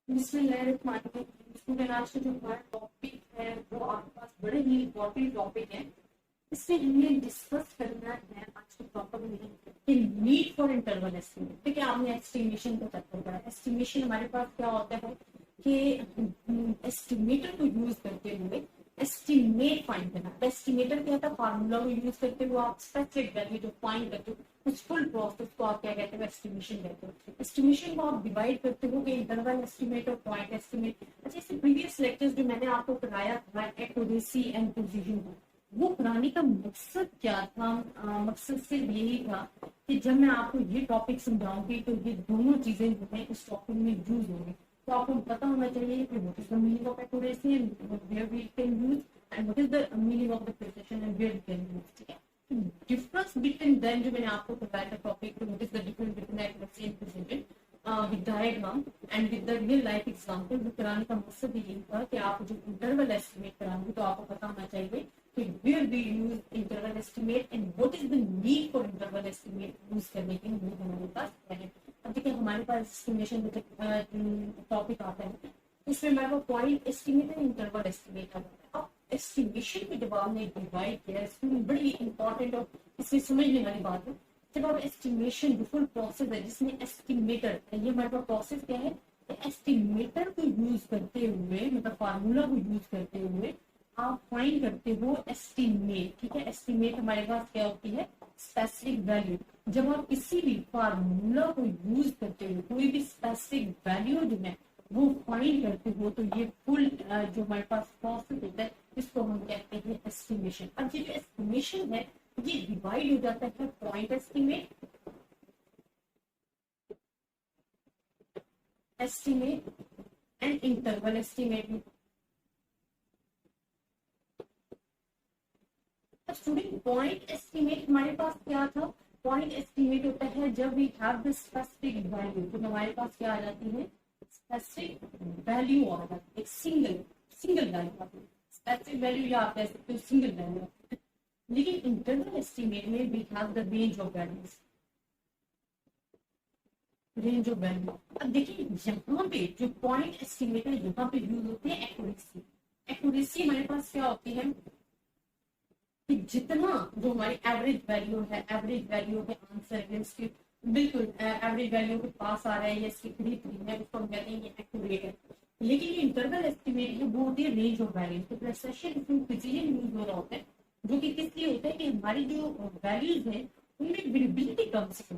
Student आज का जो हमारा टॉपिक है वो आपके पास बड़े ही इम्पोर्टेंट टॉपिक है। इससे हमें डिस्कस करना है आज के टॉपिक में कि नीड फॉर इंटरवल एस्टिमेट। देखिए आपने एस्टिमेशन का चैप्टर पढ़ा। एस्टिमेशन हमारे पास क्या होता है कि एस्टिमेटर को यूज करते हुए एस्टिमेट फाइंड करना। एस्टिमेटर क्या था, फार्मूला को यूज करते हुए आप स्पेसिफिक वैल्यू जो फाइंड करते हो उस फुल प्रोसेस को आप क्या कहते हो, एस्टिमेशन कहते हो। एस्टिमेशन को आप डिवाइड करते हो कि इंटरवल एस्टिमेट और पॉइंट एस्टिमेट। अच्छा, इससे प्रीवियस लेक्चर्स जो मैंने आपको पढ़ाया था एक्यूरेसी एंड प्रिसिजन को, वो पढ़ाने का मकसद क्या था? मकसद सिर्फ यही था कि जब मैं आपको ये टॉपिक समझाऊंगी तो ये दोनों चीजें जो है इस टॉपिक में यूज होंगी। तो आपको पता होना चाहिए कि what is the meaning of accuracy and where we can use and what is the meaning of the precision and where we can use. ठीक है, डिफरेंस बिटवीन देम जो मैंने आपको बताया था topic, what is the difference between accuracy and precision with diagram and with the real life example. वो कराने का मकसद यही था कि आप जो इंटरवल एस्टिमेट कराएंगे तो आपको पता होना चाहिए कि where we use interval estimate and what is the need for interval estimate use करने के लिए हमारे पास है। अब देखिए हमारे पास एस्टिमेशन टॉपिक आता है, उसमें हमारे पास point estimate and interval estimate आता है। अब एस्टिमेशन को जब आपने डिवाइड किया, इसमें बड़ी इंपॉर्टेंट और इसमें समझने वाली बात है। जब आप एस्टिमेशन जो फुल प्रोसेस है जिसमें एस्टिमेटर, ये हमारे पास प्रोसेस क्या है, एस्टिमेटर को यूज करते हुए मतलब फार्मूला को यूज करते हुए आप फाइंड करते हो एस्टिमेट। ठीक है, एस्टिमेट हमारे पास क्या होती है, स्पेसिफिक वैल्यू। जब आप किसी भी फार्मूला को यूज करते हो, कोई भी स्पेसिफिक वैल्यू जो है वो फाइंड करते हो, तो ये फुल जो हमारे पास प्रोसेस होता है इसको हम कहते हैं एस्टिमेशन। अब ये जो एस्टिमेशन है ये डिवाइड हो जाता है point estimate and interval estimate में। स्टूडेंट पॉइंट एस्टिमेट हमारे पास क्या था, पॉइंट एस्टिमेट होता है जब we have the specific value, तो हमारे पास क्या आ जाती है, स्पेसिफिक वैल्यू आ जाती है, एक सिंगल वैल्यू आती है। स्पेसिफिक वैल्यू या आप कह सकते हो सिंगल वैल्यू। लेकिन इंटरवल एस्टिमेट में we have the range of values, range of value. अब देखिए यहाँ पे जो पॉइंट एस्टिमेट है यहाँ पे यूज होते हैं एक्यूरेसी। एक्यूरेसी हमारे पास क्या होती है कि जितना जो हमारी एवरेज वैल्यू है, एवरेज वैल्यू के आंसर इसके बिल्कुल एवरेज वैल्यू के पास आ रहा है या इसके करीब है, उसको हम कहते हैं ये एक्यूरेट है। लेकिन ये इंटरवल एस्टिमेट है वो होती है रेंज ऑफ वैल्यूज। तो प्रिसिजन इसमें प्रिसिजन यूज हो रहा होता है, जो कि किस लिए होता है कि हमारी जो वैल्यूज है उनमें वेरिएबिलिटी कम से कम,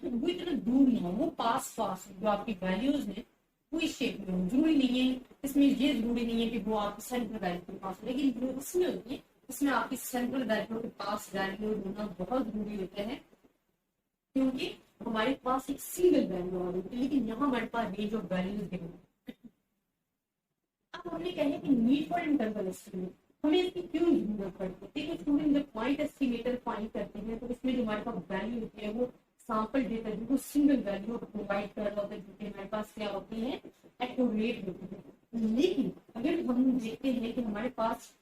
वो इतना दूर ना हो, वो पास जो आपकी वैल्यूज है वो इस शेप में हो। जरूरी नहीं है इसमें, ये जरूरी नहीं है कि वो आपकी सेंट्रल वैल्यू के पास, लेकिन जो इसमें होती है इसमें आपकी सेंट्रल वैल्यू के पास वैल्यू होना बहुत जरूरी होता है, क्योंकि हमारे पास एक सिंगल वैल्यू आ रही है। लेकिन यहाँ हमारे पास रेंज ऑफ वैल्यूज है। अब हमने कहा कि नीड फॉर इंटरवल एस्टिमेट, हमें इसकी क्यों जरूरत पड़ती है। देखिए स्टूडेंट जब पॉइंट एस्टिमेटर फाइंड करते हैं तो इसमें जो हमारे पास वैल्यू होती है वो सैंपल डेटा जो सिंगल वैल्यू प्रोवाइड कर रहा होता है, जो कि हमारे पास क्या होती है, एक्यूरेट होती है। लेकिन अगर हम देखते हैं कि हमारे पास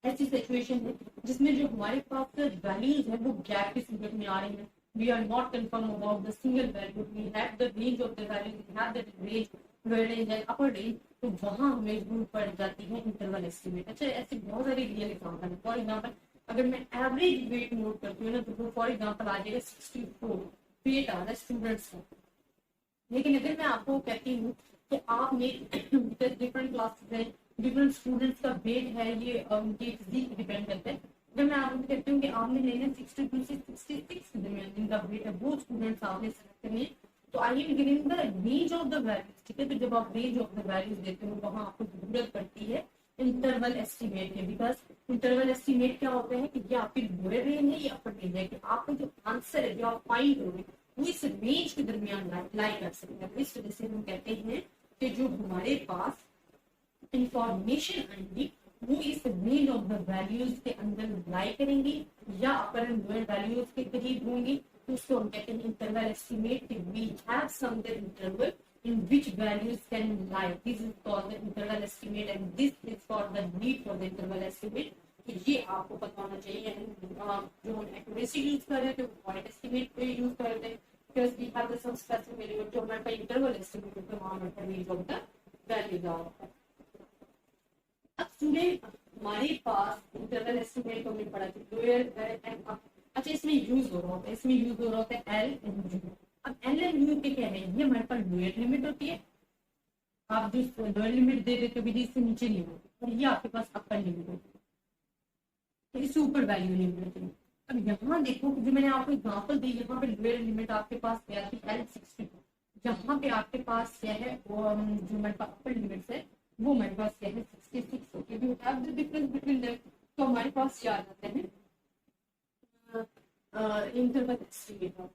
ऐसी सिचुएशन है जिसमें जो हमारे पास वैल्यूज है वो गैप के सूरत में आ रही है, we are not confirm about the single value, we have the range of the value, we have the range range and upper range, तो वहां हमें जरूरत पड़ जाती है इंटरवल एस्टिमेट। अच्छा, ऐसे बहुत सारे रियल एग्जांपल है। फॉर एग्जांपल अगर मैं एवरेज वेट नोट करती हूँ ना तो फॉर एग्जांपल आ जाएगा 64 वेट आ रहा है स्टूडेंट्स का। लेकिन अगर मैं आपको कहती हूँ कि आपने डिफरेंट क्लासेस है, डिफरेंट स्टूडेंट्स का वेट है, ये उनकी फिजिक पे डिपेंड करता है। अगर मैं आपको कहती हूँ कि आपने लेना 62 से 66 के दरमियान जिनका वेट है वो स्टूडेंट्स आपने सेलेक्ट करने, तो I am giving the range of the values. ठीक है, तो जब आप रेंज ऑफ द वैल्यूज देते हो वहां आपको जरूरत पड़ती है इंटरवल एस्टिमेट के। बिकॉज इंटरवल एस्टिमेट क्या होता है कि ये आपकी लोअर रेंज है या अपर रेंज है, कि आपका जो आंसर है जो आप फाइंड करोगे वो इस रेंज के दरमियान लाई कर सकते हैं। इस वजह से हम कहते हैं कि जो हमारे पास इंफॉर्मेशन आएंगी वो इस रेंज ऑफ द वैल्यूज के अंदर लाई करेंगी या अपर एंड लोअर वैल्यूज के करीब होंगी, तो उसको हम कहते हैं interval estimate. We have some the interval in which values can lie. This is called the interval estimate and this is for the need for the interval estimate. तो ये आपको पता होना चाहिए। जो हम एक्यूरेसी यूज कर रहे थे वो पॉइंट एस्टिमेट पे यूज कर रहे थे, because we have some specific value, जो हमारे पास इंटरवल एस्टिमेट होता है वहां हमारे पास रेंज ऑफ द वैल्यूज आ रहा है। अब स्टूडेंट हमारे पास इंटरवल एस्टिमेट हमने पढ़ा था लोअर एंड अप। अच्छा, इसमें यूज हो रहा होता है, इसमें यूज हो रहा होता है एल एंड यू। अब एल एंड यू के क्या है, ये हमारे पास लोअर लिमिट होती है, आप जो लोअर लिमिट दे देते हो विधि से नीचे लिमिट, और ये आपके पास अपर लिमिट होती है, इससे ऊपर वैल्यू लिमिट होती है। अब यहाँ देखो जो मैंने आपको एग्जांपल दी, यहाँ पे लोअर लिमिट आपके पास क्या थी L60, जहाँ पे आपके पास क्या है वो जो हमारे पास अपर लिमिट है वो हमारे पास क्या है 66। Okay, we have the difference between them, तो हमारे पास क्या आ जाते हैं इंटरवल एस्टिमेटर।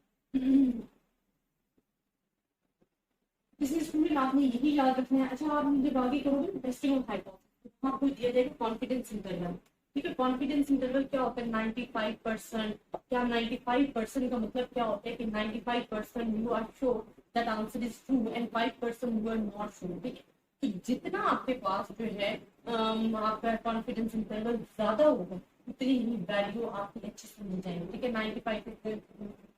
किसी स्टूडेंट आपने यही याद रखना है। अच्छा, आप मुझे आगे करोगे टेस्टिंग ऑफ हाइपोथेसिस, आपको दिया जाएगा कॉन्फिडेंस इंटरवल। ठीक है, कॉन्फिडेंस इंटरवल क्या होता है 95%। क्या 95% का मतलब क्या होता है कि 95% you are sure that answer is true and 5% you are not sure. ठीक है, तो जितना आपके पास जो है आपका कॉन्फिडेंस इंटरवल ज्यादा होगा उतनी ही वैल्यू आपकी अच्छी समझी जाएगी। ठीक है, 95%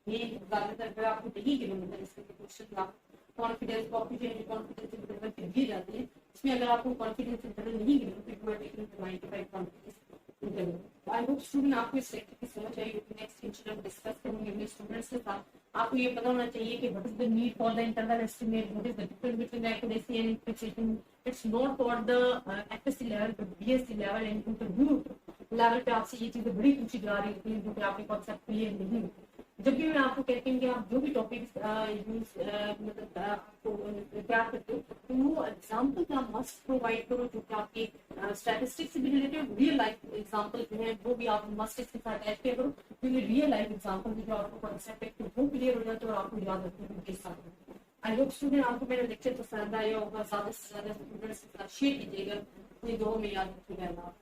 ये ज्यादातर आपको नहीं किलोमीटर इसके क्वेश्चन आप कॉन्फिडेंस कॉन्फिडेंस इंटरवल पे दिए जाते हैं, इसमें अगर आपको कॉन्फिडेंस इंटरवल नहीं मिले तो you are taking 95 confidence interval. I hope student आपको इस लेक्चर की समझ आई होगी। नेक्स्ट लेक्चर हम डिस्कस करेंगे अपने स्टूडेंट्स के साथ। आपको ये पता होना चाहिए कि what is the need for the interval estimate, what is the difference between accuracy and precision. It's not for the FSc level but BSc level and interview level पे आपसे ये चीजें बड़ी पूछी जा रही होती है जो कि आपके कॉन्सेप्ट क्लियर नहीं होती। जब भी मैं आपको कहती हूँ कि आप जो भी टॉपिक मतलब आपको तैयार करते हो तो वो एग्जाम्पल का मस्ट प्रोवाइड करो जो कि आपके स्टैटिस्टिक्स से भी रिलेटेड रियल लाइफ एग्जाम्पल जो है वो भी आप मस्ट इसके साथ ऐड किया करो, क्योंकि रियल लाइफ एग्जाम्पल जो आपको कॉन्सेप्ट है वो क्लियर हो जाता है और आपको याद रखने में आसान होता है। आई होप स्टूडेंट आपको मेरा लेक्चर पसंद आया होगा, ज्यादा से ज्यादा स्टूडेंट्स के साथ शेयर कीजिएगा, अपनी दुआओं में याद रखिएगा।